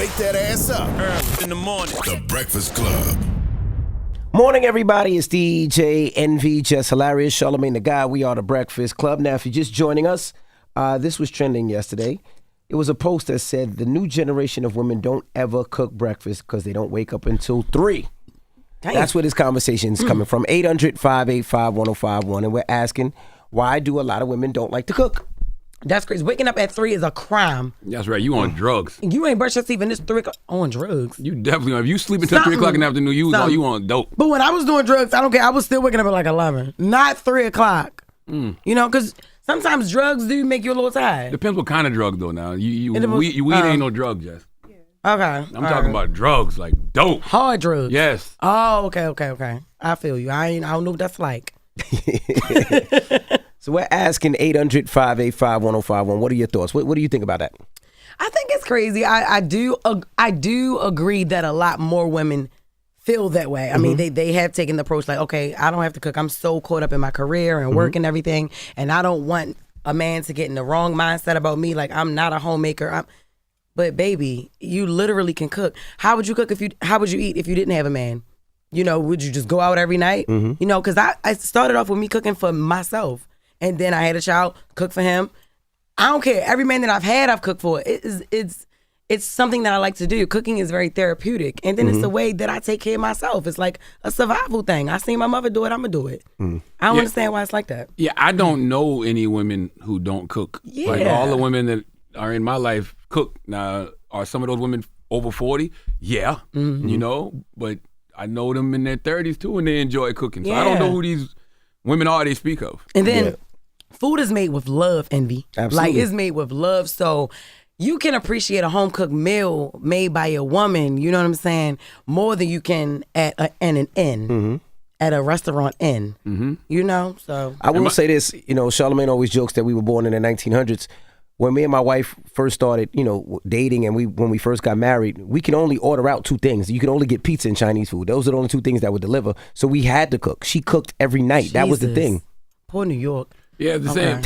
wake that ass up. Early in the morning. The Breakfast Club. Morning, everybody. It's DJ Envy, Jess Hilarious, Charlamagne the Guy. We are the Breakfast Club. Now, if you're just joining us, this was trending yesterday. It was a post that said the new generation of women don't ever cook breakfast because they don't wake up until 3. Damn. That's where this conversation is coming from. 800-585-1051. And we're asking, why do a lot of women don't like to cook? That's crazy. Waking up at 3 is a crime. That's right. You on drugs. You ain't brush your teeth and it's 3 o'clock. On drugs. You definitely if you sleep until 3 o'clock in the afternoon, you on dope. But when I was doing drugs, I don't care. I was still waking up at like 11. Not 3 o'clock. You know, because sometimes drugs do make you a little tired. Depends what kind of drug though now. Weed ain't no drug, Jess. Okay. I'm talking about drugs, like dope. Hard drugs. Yes. Oh, okay. I feel you. I don't know what that's like. So we're asking 800-585-1051. What are your thoughts? What do you think about that? I think it's crazy. I do agree that a lot more women feel that way. I mean, they have taken the approach like, okay, I don't have to cook. I'm so caught up in my career and work and everything, and I don't want a man to get in the wrong mindset about me. Like, I'm not a homemaker. But baby, you literally can cook. How would you cook how would you eat if you didn't have a man? You know, would you just go out every night? You know, because I started off with me cooking for myself. And then I had a child, cook for him. I don't care. Every man that I've had, I've cooked for. It's something that I like to do. Cooking is very therapeutic. And then it's the way that I take care of myself. It's like a survival thing. I seen my mother do it, I'm going to do it. I don't understand why it's like that. Yeah, I don't know any women who don't cook. Yeah. Like all the women that are in my life cook. Now, are some of those women over 40? Yeah, you know, but I know them in their 30s too and they enjoy cooking. So I don't know who these women are they speak of. And then food is made with love, Envy. Absolutely. Like, it's made with love. So you can appreciate a home-cooked meal made by a woman, you know what I'm saying, more than you can at an inn, at a restaurant inn, you know? So I will say this, you know, Charlamagne always jokes that we were born in the 1900s. When me and my wife first started, you know, dating and when we first got married, we can only order out 2 things. You could only get pizza and Chinese food. Those are the only 2 things that would deliver. So we had to cook. She cooked every night. Jesus. That was the thing. Poor New York. Yeah, it's the same.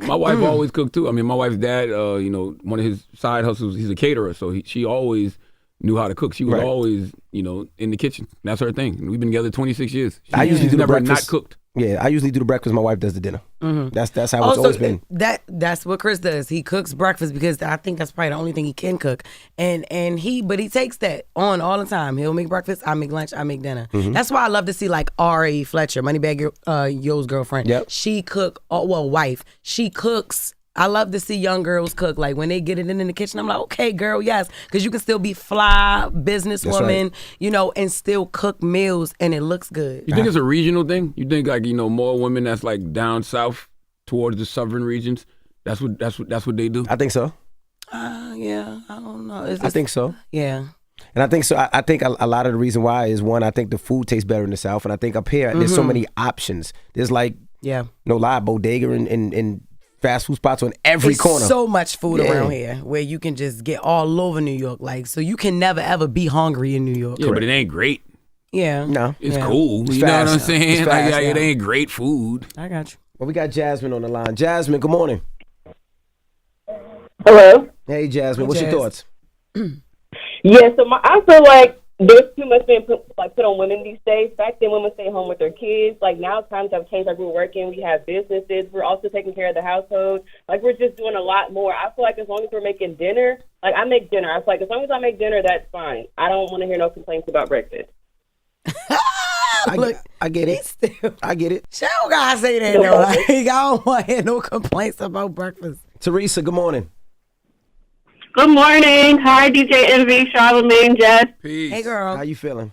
My wife always cooked too. I mean, my wife's dad, you know, one of his side hustles, he's a caterer, so she always knew how to cook. She was always, you know, in the kitchen. That's her thing. And we've been together 26 years. I usually do the never breakfast. not cooked. Yeah, I usually do the breakfast. My wife does the dinner. That's how it's always been. That's what Chris does. He cooks breakfast because I think that's probably the only thing he can cook. And he takes that on all the time. He'll make breakfast, I make lunch, I make dinner. That's why I love to see like Ari Fletcher, Moneybag Yo's girlfriend. Yep. She wife. She cooks. I love to see young girls cook. Like when they get it in the kitchen, I'm like, okay, girl, yes. Because you can still be fly, businesswoman, you know, and still cook meals and it looks good. You think it's a regional thing? You think like, you know, more women that's like down south towards the southern regions, that's what they do? I think so. Yeah, I don't know. I think so. Yeah. And I think so. I think a lot of the reason why is, one, I think the food tastes better in the South. And I think up here, there's so many options. There's like, no lie, bodega and fast food spots on every corner. So much food around here where you can just get all over New York. Like, so you can never ever be hungry in New York. Yeah, but it ain't great. Yeah. No. It's cool. It's you know fast. what I'm saying? It's fast, it ain't great food. I got you. Well, we got Jasmine on the line. Jasmine, good morning. Hello. Hey, Jasmine. What's your thoughts? Yeah, so I feel like there's too much being put on women these days. Back then, women stay home with their kids. Like, now times have changed. Like, we're working. We have businesses. We're also taking care of the household. Like, we're just doing a lot more. I feel like as long as we're making dinner, like, I make dinner. I feel like as long as I make dinner, that's fine. I don't want to hear no complaints about breakfast. Look, I get it. I get it. She don't gotta say that though. Like, I don't want to hear no complaints about breakfast. Teresa, good morning. Good morning. Hi, DJ Envy, Charlamagne, Jess. Peace. Hey, girl. How you feeling?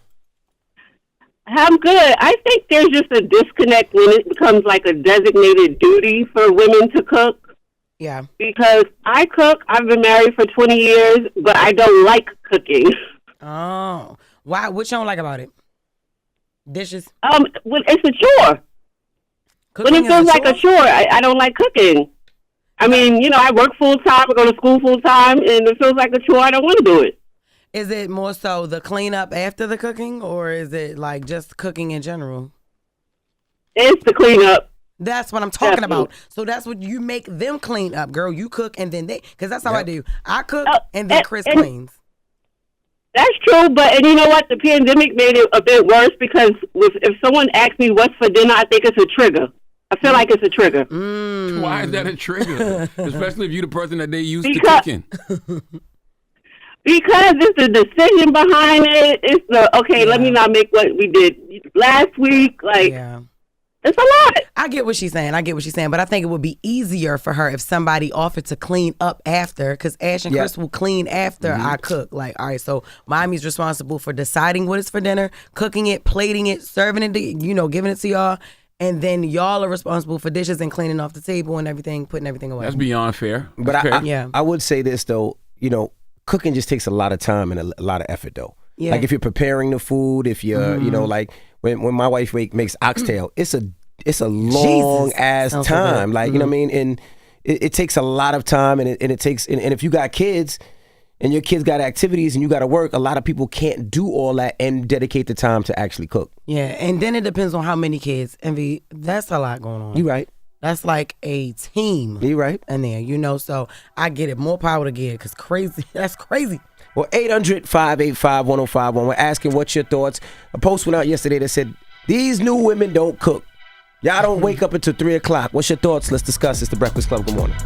I'm good. I think there's just a disconnect when it becomes like a designated duty for women to cook. Yeah. Because I cook. I've been married for 20 years, but I don't like cooking. Oh. Why? What you don't like about it? Dishes? When it's a chore. Cooking when it feels like a chore, I don't like cooking. I mean, you know, I work full time, I go to school full time, and it feels like a chore. I don't want to do it. Is it more so the cleanup after the cooking, or is it like just cooking in general? It's the cleanup. That's what I'm talking about. So that's what you make them clean up, girl. You cook and then they, because that's how I do. I cook and then Chris cleans. That's true, and you know what? The pandemic made it a bit worse because if someone asks me what's for dinner, I think it's a trigger. I feel like it's a trigger. Why is that a trigger? Especially if you're the person that they used to cooking. Because it's the decision behind it. It's let me not make what we did last week. It's a lot. I get what she's saying. But I think it would be easier for her if somebody offered to clean up after, because Ash and Chris will clean after I cook. All right, so Mommy's responsible for deciding what is for dinner, cooking it, plating it, serving it, giving it to y'all. And then y'all are responsible for dishes and cleaning off the table and everything, putting everything away. That's beyond fair. But I would say this, though, cooking just takes a lot of time and a lot of effort, though. Yeah. Like if you're preparing the food, if you're, like when my wife makes oxtail, it's a long ass time. Like, you know what I mean? And it takes a lot of time and it takes, and if you got kids and your kids got activities and you got to work, a lot of people can't do all that and dedicate the time to actually cook. Yeah. And then it depends on how many kids. Envy, that's a lot going on. You right. That's like a team. You right. In there, so I get it. More power to give, because that's crazy. Well, 800-585-1051. We're asking what's your thoughts. A post went out yesterday that said, these new women don't cook. Y'all don't wake up until 3 o'clock. What's your thoughts? Let's discuss. It's The Breakfast Club. Good morning.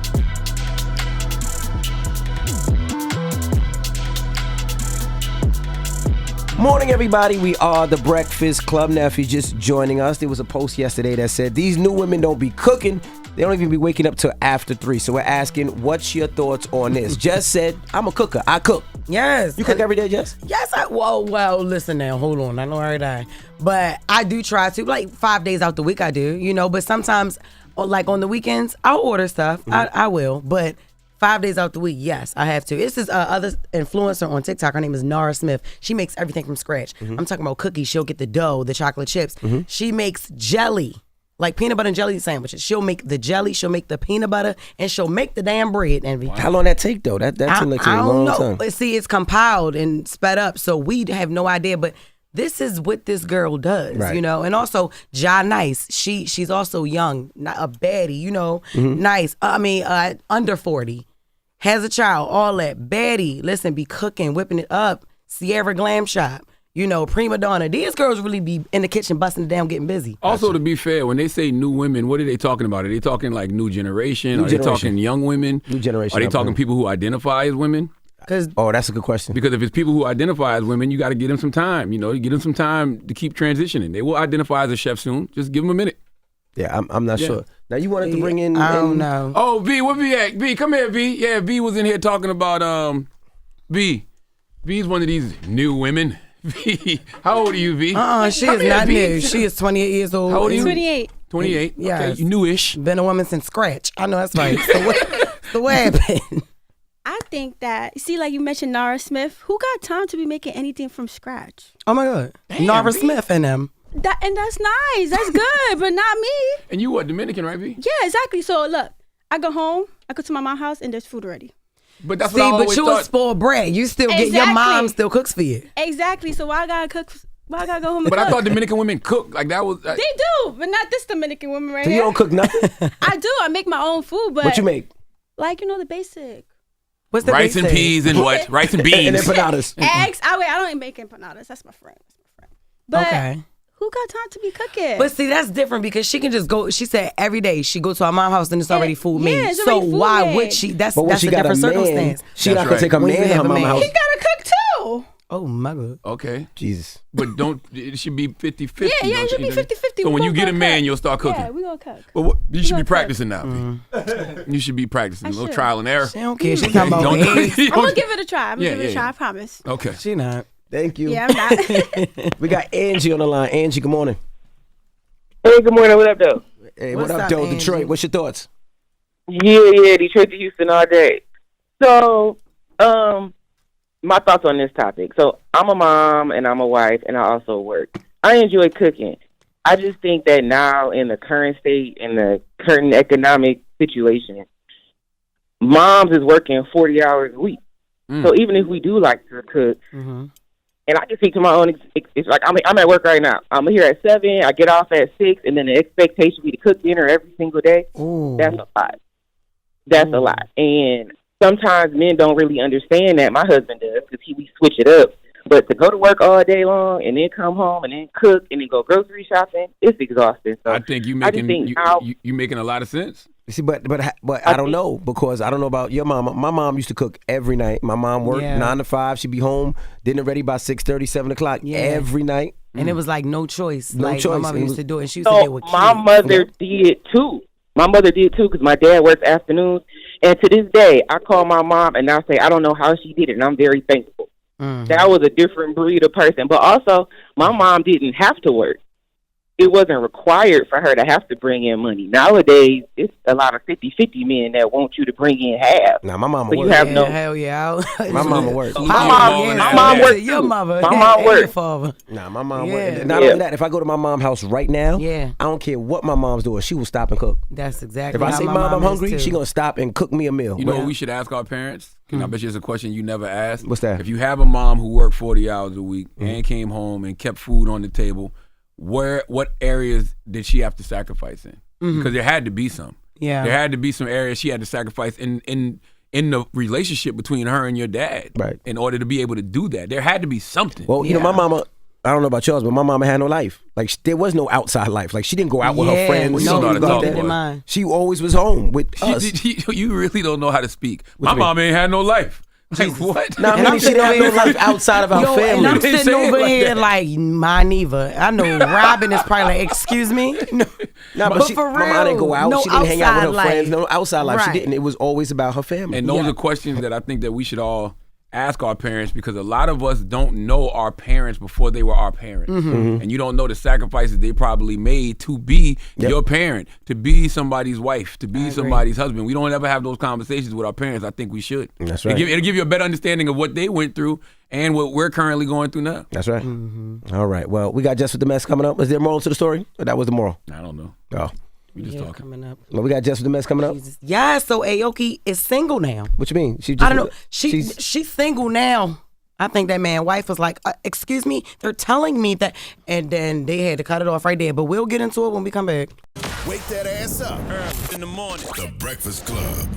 Morning, everybody. We are The Breakfast Club. Now, if you're just joining us, there was a post yesterday that said, these new women don't be cooking. They don't even be waking up till after 3. So we're asking, what's your thoughts on this? Jess said, I'm a cooker. I cook. Yes. You cook every day, Jess? Yes. Well, listen now. Hold on. I know I but I do try to. Like 5 days out the week I do, But sometimes, like on the weekends, I'll order stuff. I will. But 5 days out the week, yes, I have to. This is other influencer on TikTok. Her name is Nara Smith. She makes everything from scratch. I'm talking about cookies. She'll get the dough, the chocolate chips. She makes jelly. Like peanut butter and jelly sandwiches. She'll make the jelly, she'll make the peanut butter, and she'll make the damn bread. Envy. Wow. How long that take though? That takes a long time. See, it's compiled and sped up, so we have no idea. But this is what this girl does, right. And also Ja Nice. She's also young, not a baddie, nice. Under 40, has a child, all that. Baddie, listen, be cooking, whipping it up. Sierra Glam Shop. Prima donna. These girls really be in the kitchen busting it down, getting busy. Also, to be fair, when they say new women, what are they talking about? Are they talking like new generation? Are they talking young women? New generation. Are they talking people who identify as women? That's a good question. Because if it's people who identify as women, you got to give them some time. You give them some time to keep transitioning. They will identify as a chef soon. Just give them a minute. Yeah, I'm not sure. Now, you wanted to bring in... I don't know. Oh, V, where V at? V, come here, V. Yeah, V was in here talking about... V. V's one of these new women. V, how old are you, V? She is not new. She is 28 years old. How old are you? 28. 28? Yeah. Okay, newish. Been a woman since scratch. I know that's right. So what happened? I think that, like you mentioned Nara Smith, who got time to be making anything from scratch? Oh my God. Nara Smith and them. And that's nice. That's good, but not me. And you what, Dominican, right, V? Yeah, exactly. So look, I go home, I go to my mom's house, and there's food already. But that's what I always you thought. a spoiled brat. You still get your mom still cooks for you. Exactly. So why I gotta cook? Why I gotta go home and But cook? I thought Dominican women cook. Like that was. They do, but not this Dominican woman right So here. you don't cook nothing? I do. I make my own food, but What you make? Like the basic. What's the rice basic? and peas and what? Rice and beans. And empanadas. Eggs. I don't even make empanadas. That's my friend. But okay. Who got time to be cooking? But see, that's different because she can just go. She said every day she go to her mom's house and it's already food made. It's so already food why made. would she? That's But a different circumstance. She not gonna take her When you man to have her a mama's man. house. He gotta cook too. Oh my God. Okay. Jesus. But it should be 50-50. Yeah, it should be 50-50. So when you get a man, you'll start cooking. Yeah, we gonna cook. But you should be practicing now, V. You should be practicing. A little should. trial and error. She don't care. She's talking about Don't- eggs. I'm gonna give it a try. I'm gonna give it a try. yeah. I promise. Okay. She not. Thank you. Yeah, I'm not. We got Angie on the line. Angie, good morning. Hey, good morning. What up, though? Hey, What's what up, up, Joe? Angie? Detroit, what's your thoughts? Yeah, Detroit to Houston all day. So, my thoughts on this topic. So, I'm a mom and I'm a wife and I also work. I enjoy cooking. I just think that now in the current state, in the current economic situation, moms is working 40 hours a week. So even if we do like to cook, and I can speak to my own, it's like I'm at work right now. I'm here at 7, I get off at 6, and then the expectation be to cook dinner every single day. Ooh. That's a lot. That's a lot. And sometimes men don't really understand that. My husband does because we switch it up. But to go to work all day long and then come home and then cook and then go grocery shopping, it's exhausting. So I think you making a lot of sense. See, but I don't know, because I don't know about your mama. My mom used to cook every night. My mom worked 9 to 5. She'd be home, dinner ready by 6:30, 7 o'clock every night. And it was like no choice. No choice. My mother used to do it. And she used to do it with kids. My mother did too. My mother did too, because my dad works afternoons. And to this day, I call my mom and I say, I don't know how she did it, and I'm very thankful. That was a different breed of person. But also, my mom didn't have to work. It wasn't required for her to have to bring in money. Nowadays, it's a lot of 50-50 men that want you to bring in half. Nah, my mama so worked. You have hell yeah. My mama worked. My mom worked. Your mother. My mom worked. Nah, my mom worked. Not only that, if I go to my mom's house right now, I don't care what my mom's doing, she will stop and cook. That's exactly If I say, Mom, I'm hungry, she going to stop and cook me a meal. You know what we should ask our parents? I bet you it's a question you never asked. What's that? If you have a mom who worked 40 hours a week and came home and kept food on the table, what areas did she have to sacrifice in? Because there had to be some. Yeah. There had to be some areas she had to sacrifice in the relationship between her and your dad. Right. In order to be able to do that. There had to be something. Well, you know, my mama, I don't know about yours, but my mama had no life. Like, there was no outside life. Like, she didn't go out with her friends. She always was home with us. You really don't know how to speak. My mom ain't had no life. Like, what? No, I mean, she didn't have no life outside of our family. And I'm sitting over here like, mine neither. I know Robin is probably like, excuse me? No, but for real, my mom didn't go out. No, she didn't hang out with her friends. No outside life. Right. She didn't. It was always about her family. And those are questions that I think that we should all ask our parents, because a lot of us don't know our parents before they were our parents. And you don't know the sacrifices they probably made to be your parent, to be somebody's wife, to be somebody's husband. We don't ever have those conversations with our parents. I think we should. That's right. It'll give you a better understanding of what they went through and what we're currently going through now. That's right. All right. Well, we got Jess With The Mess coming up. Is there a moral to the story? Or that was the moral? I don't know. Oh. We just talking. Coming up. Well, we got Jess With The Mess coming up. Yeah, so Aoki is single now. What you mean? I don't know. She's single now. I think that man's wife was like, excuse me, they're telling me that. And then they had to cut it off right there. But we'll get into it when we come back. Wake that ass up early in the morning. The Breakfast Club.